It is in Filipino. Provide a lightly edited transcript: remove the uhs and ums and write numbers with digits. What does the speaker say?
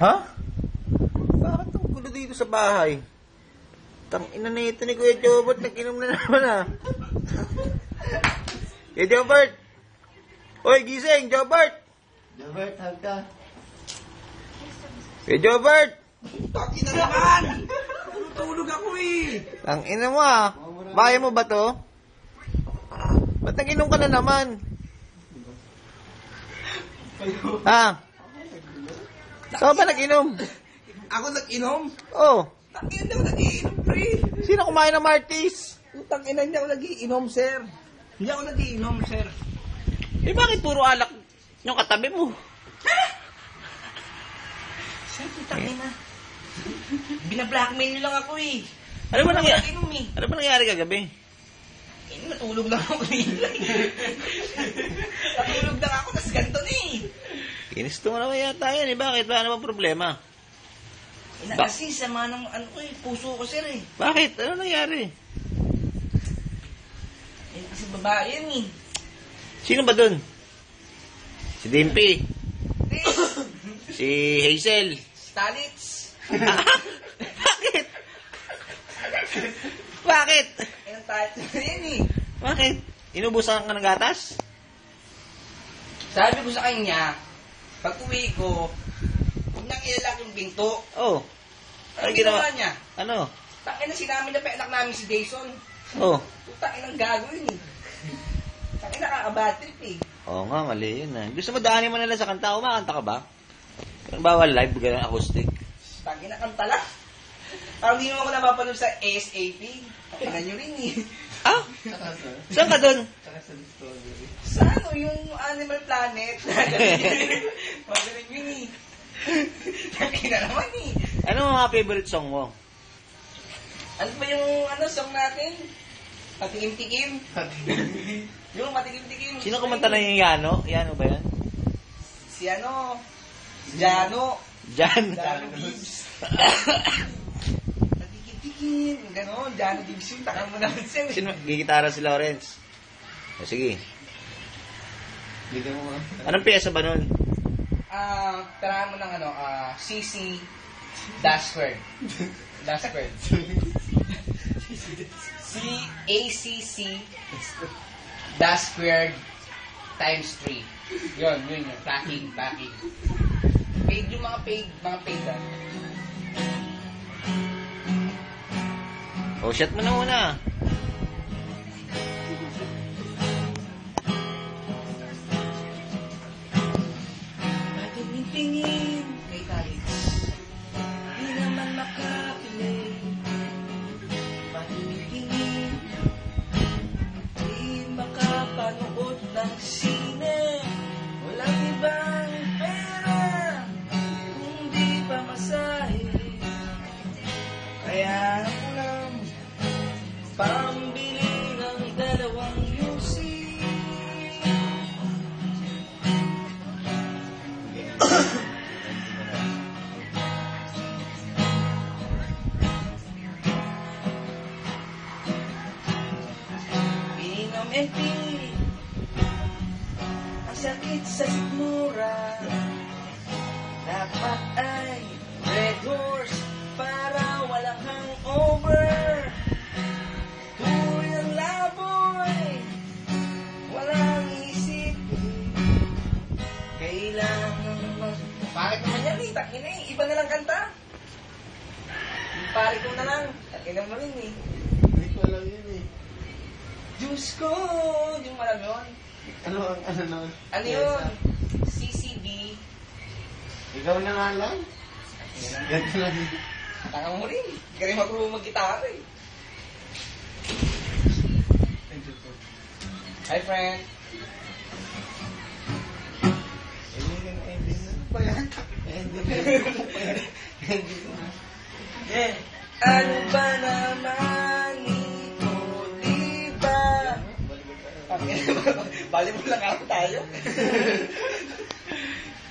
Ha? Bakit ang gulo dito sa bahay? Tangina na ito ni Kuya Jobert, nag-inom na naman ah. Kuya Jobert! Hoy, gising! Jobert! Jobert, hag ka. Kuya Jobert! Tangina naman! Tulog ako eh! Tangina mo ah. Bahay mo ba to? Ba't nag-inom ka na naman? Ha? Ikaw ba nag-inom? Ako nag-inom? Oh. Tangina, hindi ako nag-iinom, pre. Sino kumain ng Martis? Tangina, hindi ako nag-iinom, sir. Hindi ako nag-iinom, sir. Eh bakit puro alak yung katabi mo? Sir, tangina. Bina-blackmail nyo lang ako eh. Ano ba nangyari? Nag-inom eh. Ano ba nangyari kagabi? Natulog lang ako eh. Natulog lang ako, tas ganito na eh. Kinisto mo naman yata yan eh. Bakit? Ba? Ano bang problema? Kasi sama ng ano ko eh, puso ko sir eh. Bakit? Ano nangyari? Kasi babae yan eh. Sino ba dun? Si Dimpy? Chris! Si Hazel? Stalits! Bakit? Bakit? Ayun tayo na yan eh. Bakit? Inubusan ka ng gatas? Sabi ko sa kanya, pag uwi ko, huwag nang ilalak yung pinto. Oh. Ano ginawa niya? Ano? Takin na sinamin na pa anak namin si Jason. Oh. Takin ang gago yun eh. Takin nakaka-bad trip eh. Oo nga, mali yun ah. Gusto mo daanin mo nila sa kanta? Umakanta ka ba? Bawal live, ganun acoustic. Takin na kanta lang. Parang di mo ako napapanood sa ASAP. Takinan nyo rin eh. Ah? Saan ka dun? Sa ano, yung Animal Planet. Magaling yun eh. Takin na naman eh. Ano ang mga favorite song mo? Ano ba yung ano song natin? Patikim-tikim. Yung matikim-tikim. Sino kumanta na yung Yano? Yano ba yan? Si ano? Jano. Jan. Jano Gibbs. Patikim-tikim. Ganon. Jano Gibbs yung takang mo namin siya. Sino? Gigitara si Lawrence. O sige. Hindi mo Anong piyesa ba nun? Tarahan mo ng ano, CC Dashword. Dashword. CACC Dashword times 3. Yun yung packing. Paid yung mga paid ah. O, shot mo na muna. Tingin kay Talix, di naman makapiling. Tingin, di makapanood ng sine. Walang ibang pera, kundi pamasahe. Kaya ako lang pambili ng dalawang yusi. Inom FP, ang sakit sa sikmura. Dapat ay Red Horse para walang hangover. Tuloy ang laboy, walang isip. Kailangan bakit naman yan eh? Takin eh. Iba na lang kanta. Pari ko na lang. Takin mo rin eh. Hindi ko alam yun eh. Diyos ko! Yung malam yun. Ano nun? Ano yun? CCB. Ikaw na nga lang. Ganito lang. Taka mo rin. Hindi ka rin marunong mag-gitara eh. Hi friend. Ano ba naman ito, diba? Bali mo lang ako tayo.